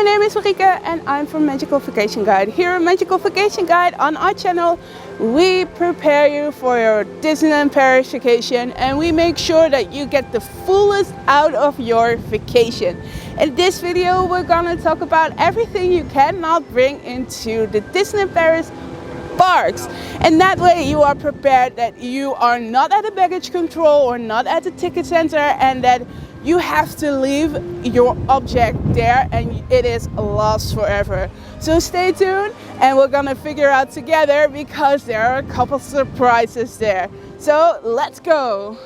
my name is Marike and I'm from Magical Vacation Guide. Here at Magical Vacation Guide on our channel, we prepare you for your Disneyland Paris vacation and we make sure that you get the fullest out of your vacation. In this video, we're gonna talk about everything you cannot bring into the Disneyland Paris parks, and that way you are prepared that you are not at the baggage control or not at the ticket center and that you have to leave your object there and it is lost forever. So stay tuned and we're gonna figure out together because there are a couple surprises there. So let's go!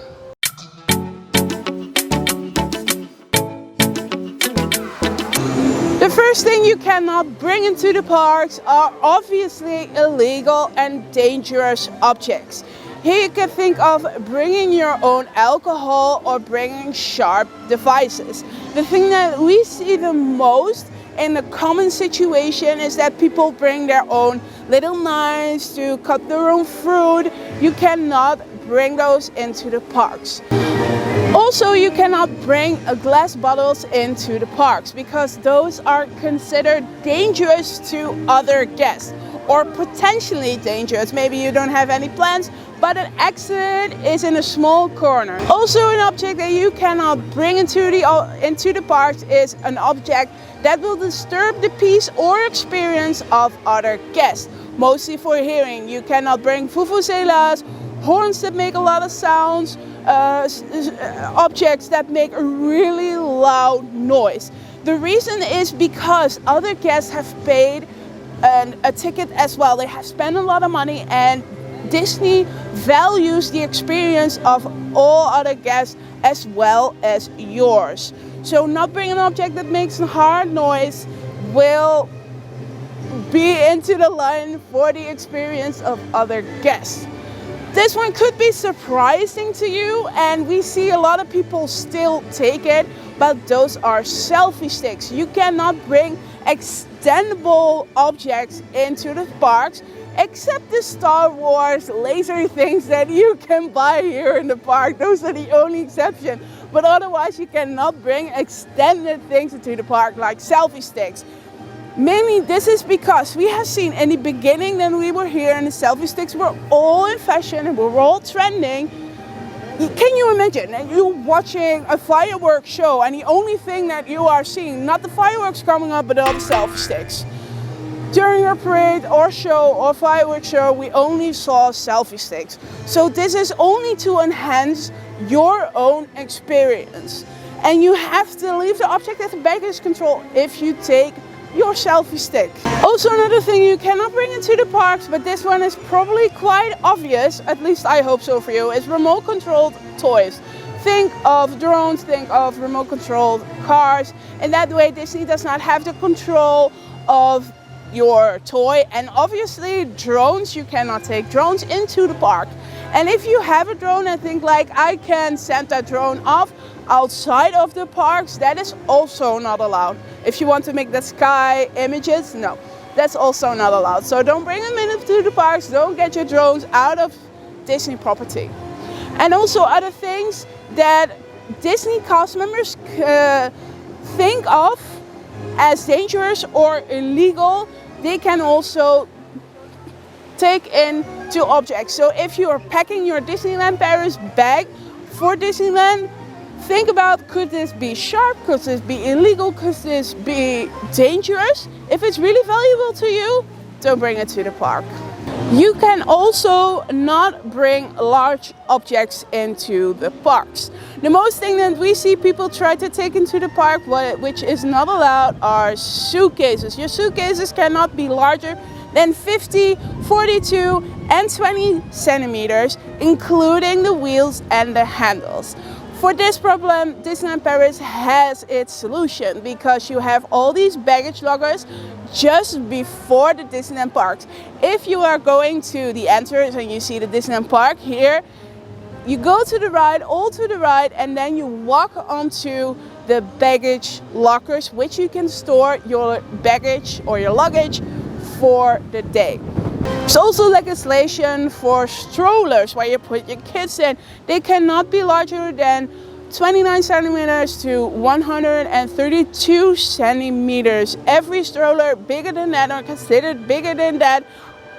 The first thing you cannot bring into the parks are obviously illegal and dangerous objects. Here you can think of bringing your own alcohol or bringing sharp devices. The thing that we see the most in the common situation is that people bring their own little knives to cut their own fruit. You cannot bring those into the parks. Also, you cannot bring glass bottles into the parks because those are considered dangerous to other guests or potentially dangerous. Maybe you don't have any plans, but an accident is in a small corner. Also, an object that you cannot bring into the parks is an object that will disturb the peace or experience of other guests. Mostly for hearing, you cannot bring vuvuzelas, horns that make a lot of sounds, objects that make a really loud noise. The reason is because other guests have paid a ticket as well. They have spent a lot of money and Disney values the experience of all other guests as well as yours. So not bringing an object that makes a hard noise will be into the line for the experience of other guests. This one could be surprising to you and we see a lot of people still take it, but those are selfie sticks. You cannot bring extendable objects into the parks except the Star Wars laser things that you can buy here in the park. Those are the only exception. But otherwise you cannot bring extended things into the park like selfie sticks. Mainly this is because we have seen in the beginning that we were here and the selfie sticks were all in fashion and were all trending. Can you imagine that you're watching a fireworks show and the only thing that you are seeing, not the fireworks coming up, but all the selfie sticks? During a parade or show or fireworks show, we only saw selfie sticks. So this is only to enhance your own experience. And you have to leave the object at the baggage control if you take your selfie stick. Also, another thing you cannot bring into the parks, but this one is probably quite obvious, at least I hope so for you, is remote controlled toys. Think of drones, think of remote controlled cars, and that way Disney does not have the control of your toy. And obviously drones, you cannot take drones into the park. And if you have a drone and think like I can send that drone off outside of the parks, that is also not allowed. If you want to make the sky images, no, that's also not allowed. So don't bring them into the parks, don't get your drones out of Disney property. And also other things that Disney cast members think of as dangerous or illegal, they can also take into objects. So if you are packing your Disneyland Paris bag for Disneyland, think about, could this be sharp, could this be illegal, could this be dangerous? If it's really valuable to you, don't bring it to the park. You can also not bring large objects into the parks. The most thing that we see people try to take into the park, which is not allowed, are suitcases. Your suitcases cannot be larger than 50, 42 and 20 centimeters, including the wheels and the handles. For this problem, Disneyland Paris has its solution because you have all these baggage lockers just before the Disneyland parks. If you are going to the entrance and you see the Disneyland park here, you go to the right, all to the right, and then you walk onto the baggage lockers, which you can store your baggage or your luggage for the day. There's also legislation for strollers where you put your kids in. They cannot be larger than 29 centimeters to 132 centimeters. Every stroller bigger than that or considered bigger than that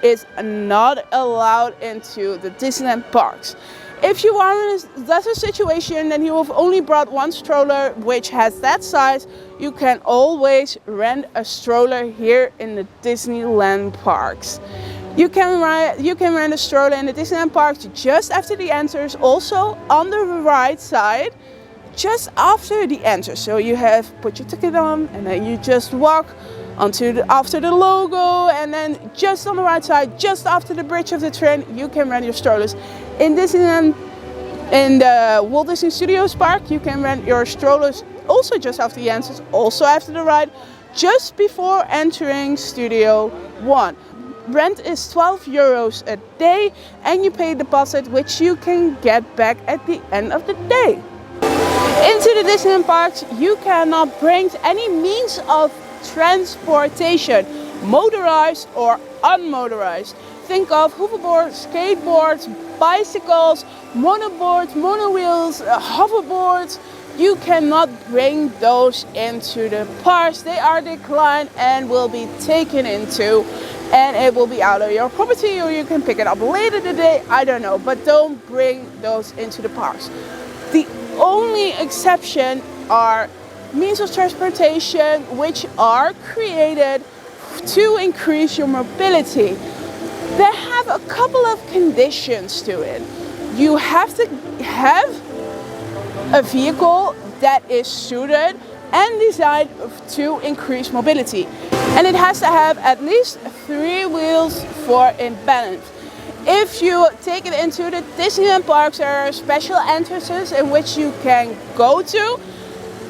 is not allowed into the Disneyland parks. If you are in that's a situation and you have only brought one stroller which has that size, you can always rent a stroller here in the Disneyland parks. You can rent a stroller in the Disneyland parks just after the entrance, also on the right side, just after the entrance. So you have put your ticket on and then you just walk onto after the logo, and then just on the right side, just after the bridge of the train, you can rent your strollers. In Disneyland, in the Walt Disney Studios Park, you can rent your strollers also just after the entrance, also after the ride, just before entering Studio 1. Rent is 12 euros a day and you pay a deposit which you can get back at the end of the day. Into the Disneyland parks, you cannot bring any means of transportation, motorized or unmotorized. Think of hoverboards, skateboards, bicycles, monoboards, monowheels, hoverboards. You cannot bring those into the parks. They are declined and will be taken into, and it will be out of your property, or you can pick it up later today, I don't know, but don't bring those into the parks. The only exception are means of transportation which are created to increase your mobility. They have a couple of conditions to it. You have to have a vehicle that is suited and designed to increase mobility. And it has to have at least 3 wheels for imbalance. If you take it into the Disneyland parks, there are special entrances in which you can go to,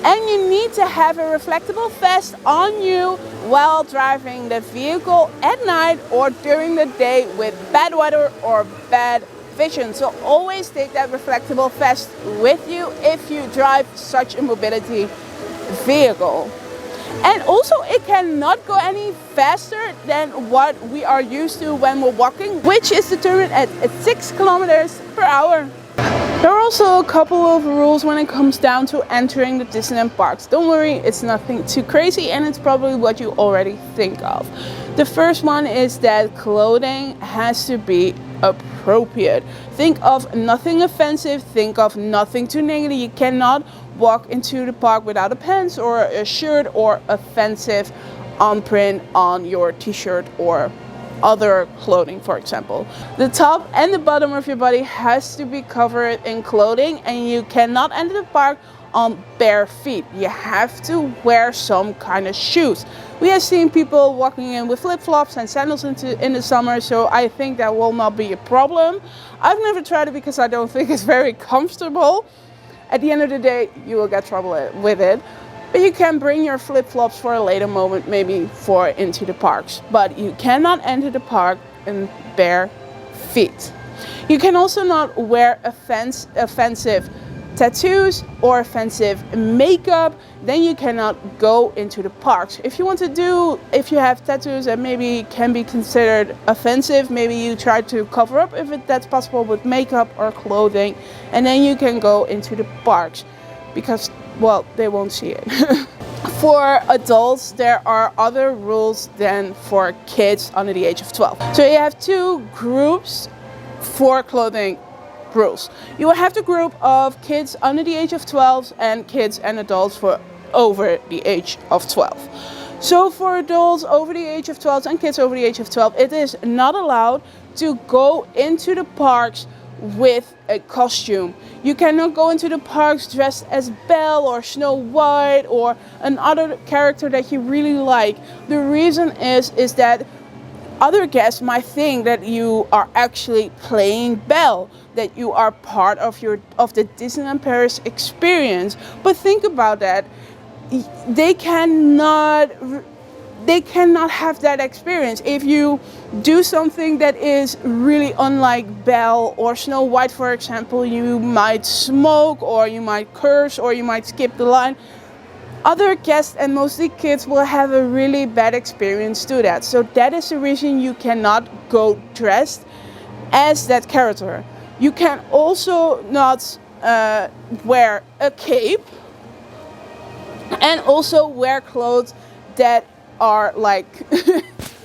and you need to have a reflectable vest on you while driving the vehicle at night or during the day with bad weather or bad vision. So always take that reflectable vest with you if you drive such a mobility vehicle. And also it cannot go any faster than what we are used to when we're walking, which is determined at 6 kilometers per hour. There are also a couple of rules when it comes down to entering the Disneyland parks. Don't worry, it's nothing too crazy and it's probably what you already think of. The first one is that clothing has to be appropriate. Think of nothing offensive, think of nothing too negative. You cannot walk into the park without a pants or a shirt or offensive print on your t-shirt or other clothing, for example. The top and the bottom of your body has to be covered in clothing, and you cannot enter the park on bare feet. You have to wear some kind of shoes. We have seen people walking in with flip-flops and sandals in the summer, so I think that will not be a problem. I've never tried it because I don't think it's very comfortable. At the end of the day, you will get trouble with it. But you can bring your flip-flops for a later moment, maybe for into the parks. But you cannot enter the park in bare feet. You can also not wear offensive tattoos or offensive makeup. Then you cannot go into the parks. If you have tattoos that maybe can be considered offensive, maybe you try to cover up if that's possible with makeup or clothing. And then you can go into the parks because, well, they won't see it. For adults, there are other rules than for kids under the age of 12. So you have 2 groups for clothing rules. You will have the group of kids under the age of 12 and kids and adults for over the age of 12. So for adults over the age of 12 and kids over the age of 12, it is not allowed to go into the parks with a costume. You cannot go into the parks dressed as Belle or Snow White or another character that you really like. The reason is that other guests might think that you are actually playing Belle, that you are part of the Disneyland Paris experience. But think about that. They cannot have that experience. If you do something that is really unlike Belle or Snow White, for example, you might smoke or you might curse or you might skip the line. Other guests, and mostly kids, will have a really bad experience to that. So that is the reason you cannot go dressed as that character. You can also not wear a cape and also wear clothes that are like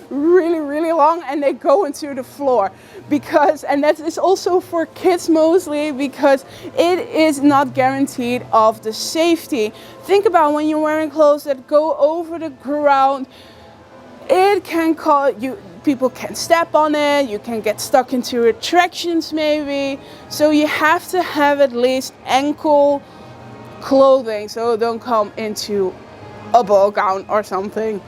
really long and they go into the floor, because, and that is also for kids mostly, because it is not guaranteed of the safety. Think about when you're wearing clothes that go over the ground, it can cause you, people can step on it, you can get stuck into attractions maybe. So you have to have at least ankle clothing so don't come into a ball gown or something.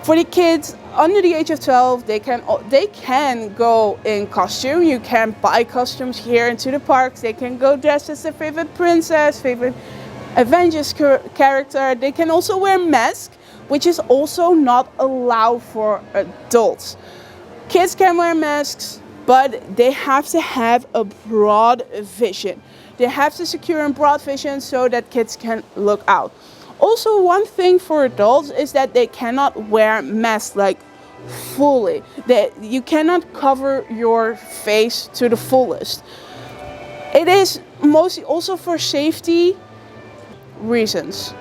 For the kids under the age of 12, they can go in costume. You can buy costumes here into the parks. They can go dressed as their favorite princess, favorite Avengers character. They can also wear masks, which is also not allowed for adults. Kids can wear masks, but they have to have a broad vision. They have to secure a broad vision so that kids can look out. Also, one thing for adults is that they cannot wear masks like fully. You cannot cover your face to the fullest. It is mostly also for safety reasons.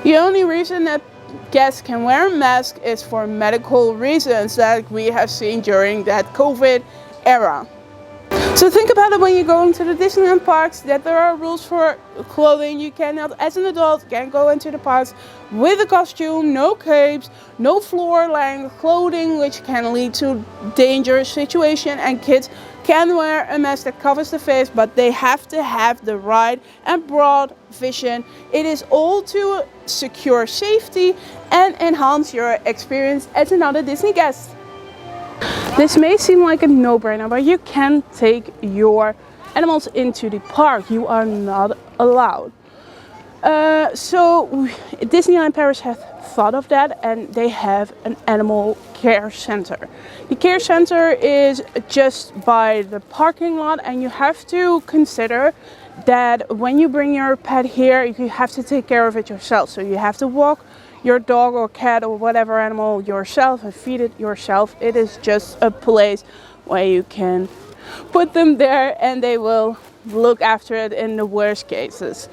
The only reason that guests can wear a mask is for medical reasons, like we have seen during that COVID era. So think about it when you're going to the Disneyland parks, that there are rules for clothing. You cannot, as an adult, can't go into the parks with a costume, no capes, no floor-length clothing, which can lead to dangerous situation. And kids can wear a mask that covers the face, but they have to have the right and broad vision. It is all to secure safety and enhance your experience as another Disney guest. This may seem like a no-brainer, but you can take your animals into the park. You are not allowed. So Disneyland Paris has thought of that, and they have an animal care center. The care center is just by the parking lot, and you have to consider that when you bring your pet here, you have to take care of it yourself. So you have to walk your dog or cat or whatever animal yourself and feed it yourself. It is just a place where you can put them there and they will look after it in the worst cases.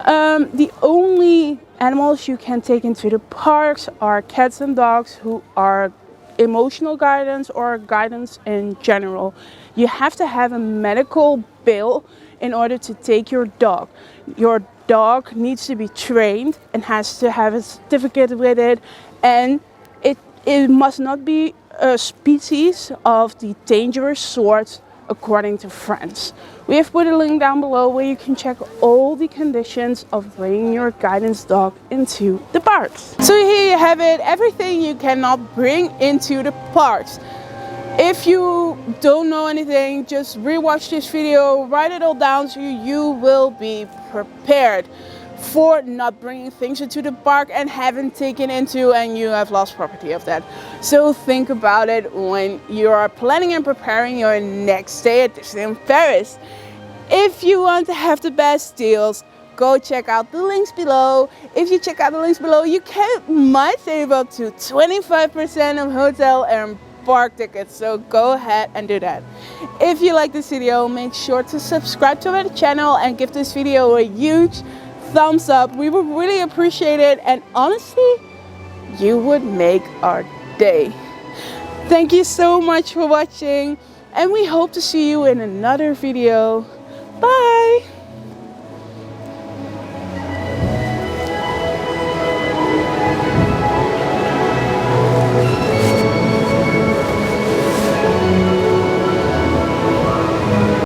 The only animals you can take into the parks are cats and dogs who are emotional guidance or guidance in general. You have to have a medical bill in order to take your dog. Your dog needs to be trained and has to have a certificate with it, and it must not be a species of the dangerous sort according to France. We have put a link down below where you can check all the conditions of bringing your guidance dog into the parks. So here you have it, everything you cannot bring into the parks. If you don't know anything, just rewatch this video, write it all down so you will be prepared for not bringing things into the park and haven't taken into and you have lost property of that. So think about it when you are planning and preparing your next stay at Disneyland Paris. If you want to have the best deals, go check out the links below. If you check out the links below, you might save up to 25% of hotel and park tickets, so go ahead and do that. If you like this video, make sure to subscribe to our channel and give this video a huge thumbs up. We would really appreciate it, and honestly, you would make our day. Thank you so much for watching, and we hope to see you in another video. Bye!